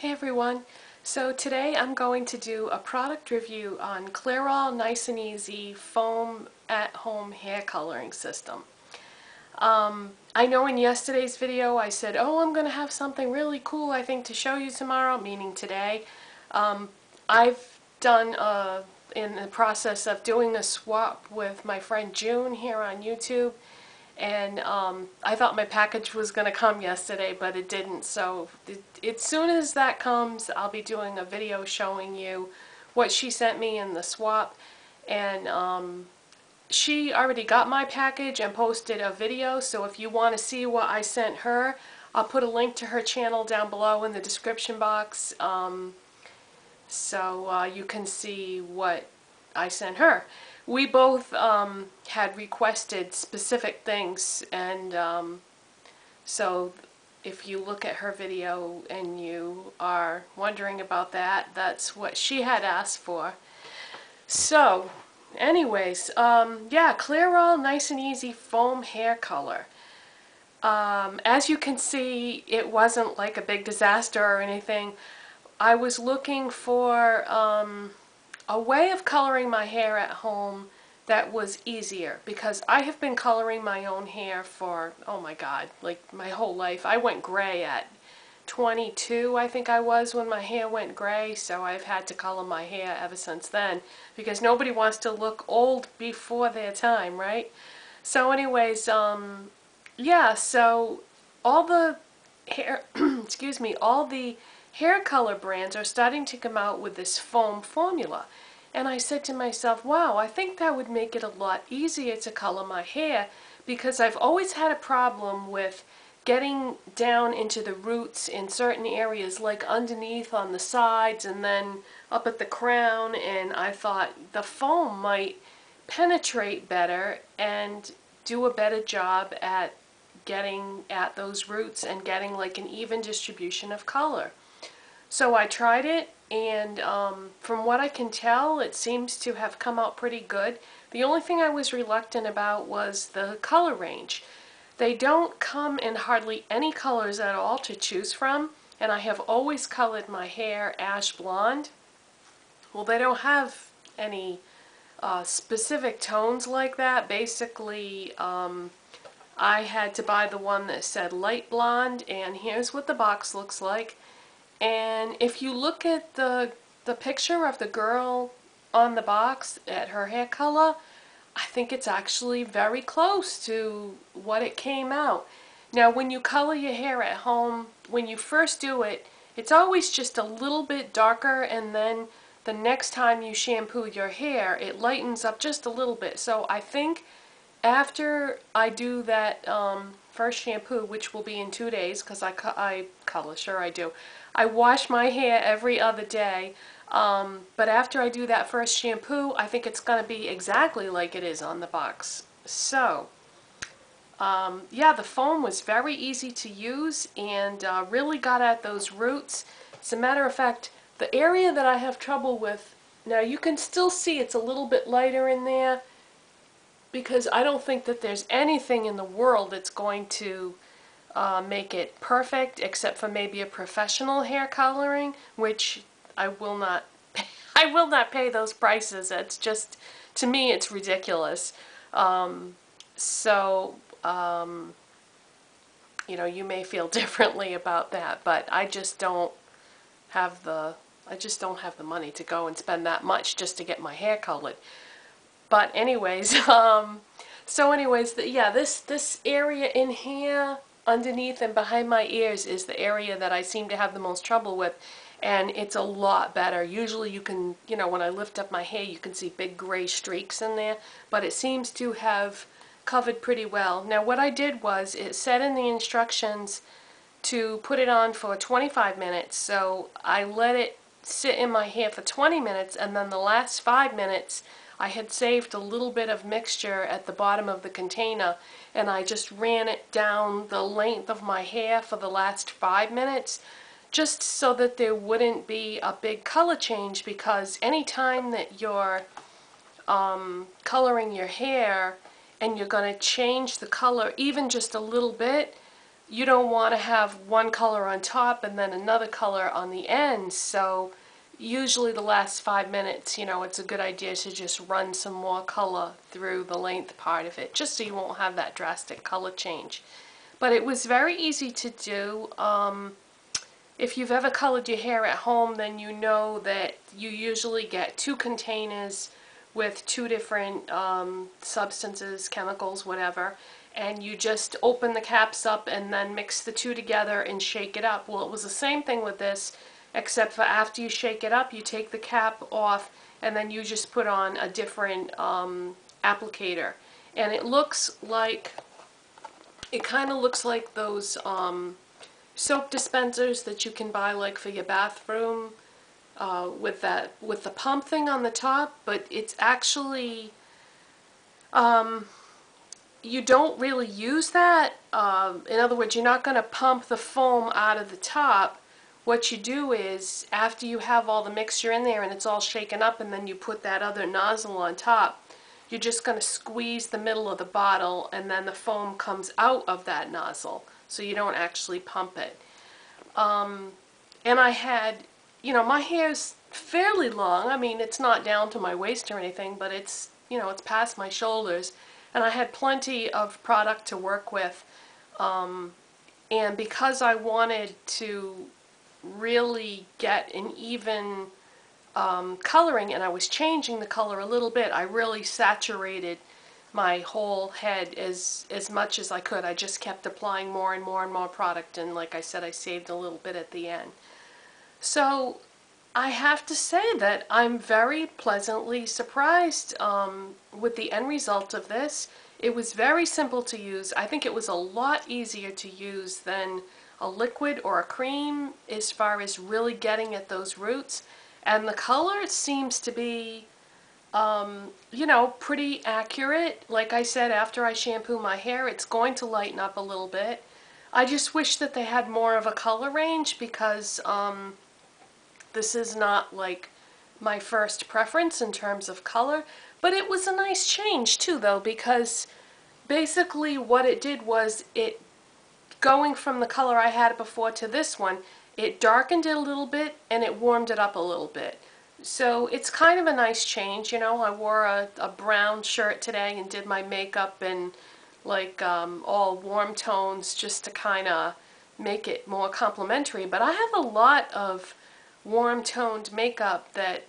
Hey everyone, so today I'm going to do a product review on Clairol Nice and Easy Foam at Home Hair Coloring System. I know in yesterday's video I said, oh, I'm going to have something really cool I think to show you tomorrow, meaning today. I've done in the process of doing a swap with my friend June here on YouTube. And I thought my package was going to come yesterday, but it didn't. So as soon as that comes, I'll be doing a video showing you what she sent me in the swap. And she already got my package and posted a video, so if you want to see what I sent her, I'll put a link to her channel down below in the description box, so you can see what I sent her. We both had requested specific things, and so if you look at her video and you are wondering about that, that's what she had asked for. So anyways, yeah, Clairol Nice and Easy Foam Hair Color. As you can see, it wasn't like a big disaster or anything. I was looking for a way of coloring my hair at home that was easier, because I have been coloring my own hair for, oh my god, like my whole life. I went gray at 22, I think I was, when my hair went gray, so I've had to color my hair ever since then, because nobody wants to look old before their time, right? So anyways, yeah, so all the hair, excuse me, all the hair color brands are starting to come out with this foam formula. And I said to myself, wow, I think that would make it a lot easier to color my hair, because I've always had a problem with getting down into the roots in certain areas, like underneath on the sides and then up at the crown, and I thought the foam might penetrate better and do a better job at getting at those roots and getting like an even distribution of color. So I tried it, and from what I can tell, it seems to have come out pretty good. The only thing I was reluctant about was the color range. They don't come in hardly any colors at all to choose from, and I have always colored my hair ash blonde. Well, they don't have any specific tones like that. Basically, I had to buy the one that said light blonde, and here's what the box looks like. And if you look at the picture of the girl on the box at her hair color, I think it's actually very close to what it came out. Now, when you color your hair at home, when you first do it, it's always just a little bit darker, and then the next time you shampoo your hair, it lightens up just a little bit. So I think after I do that first shampoo, which will be in 2 days, because I color, sure I do. I wash my hair every other day, but after I do that first shampoo, I think it's going to be exactly like it is on the box. So, yeah, the foam was very easy to use and really got at those roots. As a matter of fact, the area that I have trouble with, now you can still see it's a little bit lighter in there, because I don't think that there's anything in the world that's going to make it perfect, except for maybe a professional hair coloring, which I will not I will not pay those prices. It's just, to me, it's ridiculous. So you know, you may feel differently about that, but I just don't have the money to go and spend that much just to get my hair colored. But anyways, so anyways, yeah, this area in here, underneath and behind my ears, is the area that I seem to have the most trouble with, and it's a lot better. Usually you can, you know, when I lift up my hair, you can see big gray streaks in there, but it seems to have covered pretty well. Now what I did was, it said in the instructions to put it on for 25 minutes, so I let it sit in my hair for 20 minutes, and then the last 5 minutes I had saved a little bit of mixture at the bottom of the container, and I just ran it down the length of my hair for the last 5 minutes, just so that there wouldn't be a big color change, because any time that you're coloring your hair and you're going to change the color even just a little bit, you don't want to have one color on top and then another color on the end. So usually the last 5 minutes, it's a good idea to just run some more color through the length part of it, just so you won't have that drastic color change. But it was very easy to do. If you've ever colored your hair at home, then you know that you usually get 2 containers with 2 different substances, chemicals, whatever, and you just open the caps up and then mix the 2 together and shake it up. Well, it was the same thing with this, except for after you shake it up, you take the cap off and then you just put on a different applicator. And it looks like, it kind of looks like those soap dispensers that you can buy like for your bathroom with the pump thing on the top, but it's actually you don't really use that. In other words, you're not going to pump the foam out of the top. What you do is, after you have all the mixture in there and it's all shaken up and then you put that other nozzle on top, you're just going to squeeze the middle of the bottle and then the foam comes out of that nozzle. So you don't actually pump it. And I had, my hair's fairly long. I mean, it's not down to my waist or anything, but it's, it's past my shoulders. And I had plenty of product to work with. And because I wanted to really get an even coloring, and I was changing the color a little bit, I really saturated my whole head as much as I could. I just kept applying more and more and more product, and like I said, I saved a little bit at the end. So I have to say that I'm very pleasantly surprised with the end result of this. It was very simple to use. I think it was a lot easier to use than a liquid or a cream as far as really getting at those roots. And the color seems to be pretty accurate. Like I said, after I shampoo my hair, it's going to lighten up a little bit. I just wish that they had more of a color range, because this is not like my first preference in terms of color. But it was a nice change too, though, because basically what it did was, it going from the color I had before to this one, it darkened it a little bit and it warmed it up a little bit. So it's kind of a nice change. I wore a brown shirt today and did my makeup in like all warm tones just to kind of make it more complimentary. But I have a lot of warm toned makeup that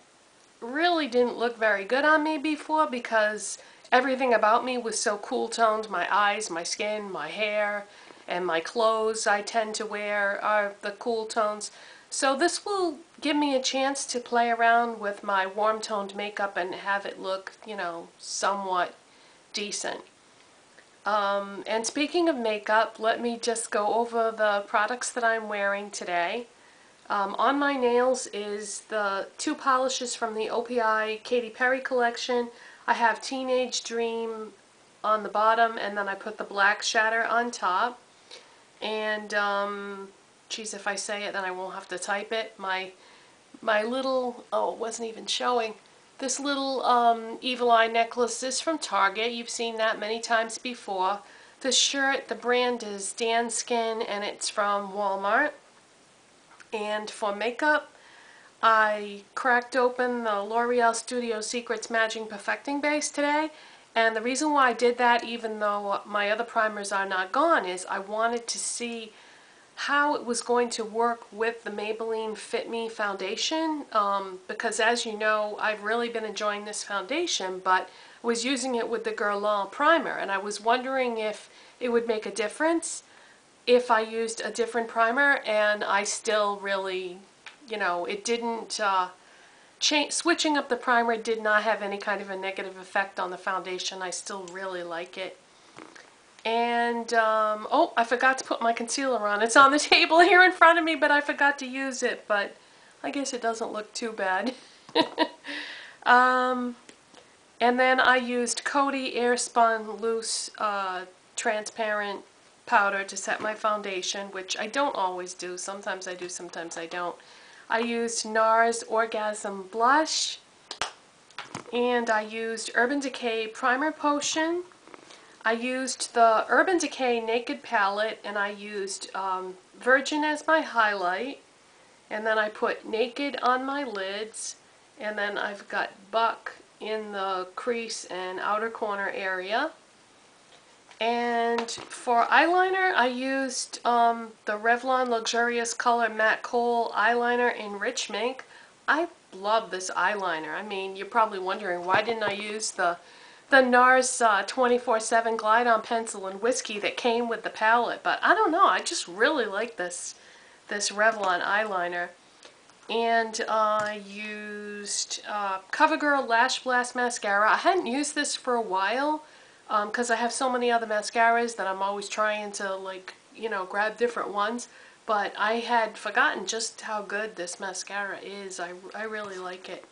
really didn't look very good on me before, because everything about me was so cool toned. My eyes, my skin, my hair, and my clothes I tend to wear are the cool tones. So this will give me a chance to play around with my warm toned makeup and have it look, somewhat decent. And speaking of makeup, let me just go over the products that I'm wearing today. On my nails is the 2 polishes from the OPI Katy Perry collection. I have Teenage Dream on the bottom, and then I put the Black Shatter on top. And, geez, if I say it, then I won't have to type it. My little, oh, it wasn't even showing. This little evil eye necklace is from Target. You've seen that many times before. The shirt, the brand is Danskin, and it's from Walmart. And for makeup, I cracked open the L'Oreal Studio Secrets Magic Perfecting Base today. And the reason why I did that, even though my other primers are not gone, is I wanted to see how it was going to work with the Maybelline Fit Me foundation, because as you know, I've really been enjoying this foundation, but was using it with the Clairol primer, and I was wondering if it would make a difference if I used a different primer. And I still really, it didn't, switching up the primer did not have any kind of a negative effect on the foundation. I still really like it. And, oh, I forgot to put my concealer on. It's on the table here in front of me, but I forgot to use it, but I guess it doesn't look too bad. And then I used Coty Airspun Loose Transparent Powder to set my foundation, which I don't always do. Sometimes I do, sometimes I don't. I used NARS Orgasm Blush, and I used Urban Decay Primer Potion. I used the Urban Decay Naked palette, and I used Virgin as my highlight, and then I put Naked on my lids, and then I've got Buck in the crease and outer corner area. And for eyeliner, I used the Revlon Luxurious Color Matte Kohl eyeliner in Rich Mink. I love this eyeliner. I mean, you're probably wondering, why didn't I use the NARS 24/7 Glide-On Pencil and Whiskey that came with the palette? But I don't know, I just really like this Revlon eyeliner. And I used CoverGirl Lash Blast Mascara. I hadn't used this for a while because I have so many other mascaras that I'm always trying to, like, you know, grab different ones. But I had forgotten just how good this mascara is. I really like it.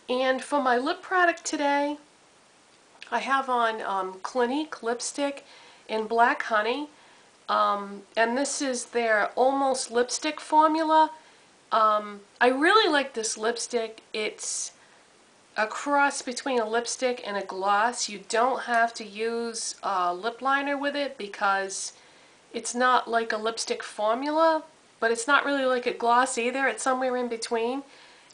And for my lip product today, I have on Clinique lipstick in Black Honey. And this is their Almost Lipstick formula. I really like this lipstick. It's a cross between a lipstick and a gloss. You don't have to use a lip liner with it because it's not like a lipstick formula, but it's not really like a gloss either. It's somewhere in between.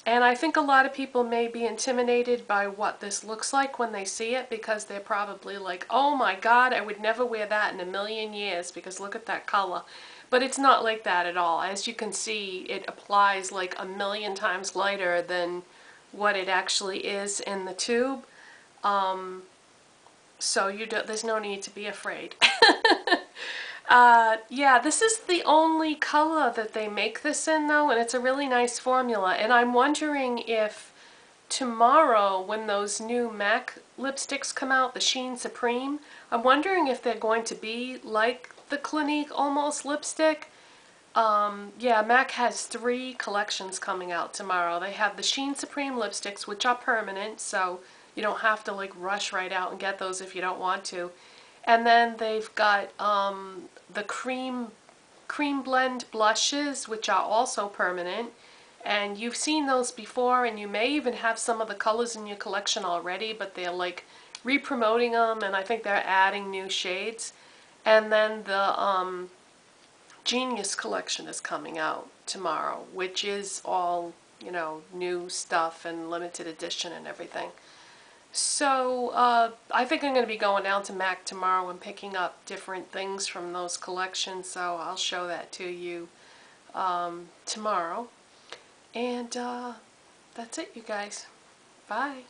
And I think a lot of people may be intimidated by what this looks like when they see it, because they're probably like, oh my god, I would never wear that in a million years because look at that color. But it's not like that at all. As you can see, it applies like a million times lighter than what it actually is in the tube. So there's no need to be afraid. Yeah, this is the only color that they make this in, though, and it's a really nice formula. And I'm wondering if tomorrow, when those new MAC lipsticks come out, the Sheen Supreme, I'm wondering if they're going to be like the Clinique Almost lipstick. Yeah, MAC has 3 collections coming out tomorrow. They have the Sheen Supreme lipsticks, which are permanent, so you don't have to like rush right out and get those if you don't want to. And then they've got the cream blend blushes, which are also permanent. And you've seen those before, and you may even have some of the colors in your collection already, but they're like re-promoting them, and I think they're adding new shades. And then the Genius collection is coming out tomorrow, which is all, you know, new stuff and limited edition and everything. So I think I'm going to be going down to MAC tomorrow and picking up different things from those collections, so I'll show that to you tomorrow. And that's it, you guys. Bye.